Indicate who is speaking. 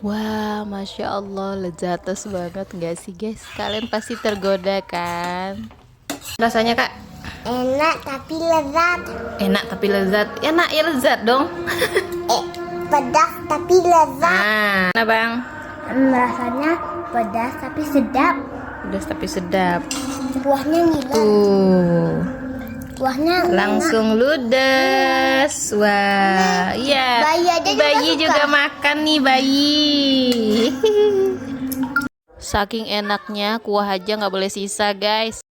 Speaker 1: Wah, Masya Allah, lezatos banget nggak sih guys? Kalian pasti tergoda kan? Rasanya kak?
Speaker 2: Enak tapi lezat.
Speaker 1: Enak tapi lezat. Enak ya lezat dong.
Speaker 2: Pedas tapi lezat.
Speaker 1: Nah bang?
Speaker 2: Rasanya pedas tapi sedap.
Speaker 1: Pedas tapi sedap.
Speaker 2: Kuahnya ngiler.
Speaker 1: Tuh.
Speaker 2: Kuahnya
Speaker 1: Langsung ludes. Wah, iya.
Speaker 2: Bayi aja
Speaker 1: juga makan nih bayi. Saking enaknya, kuah aja nggak boleh sisa guys.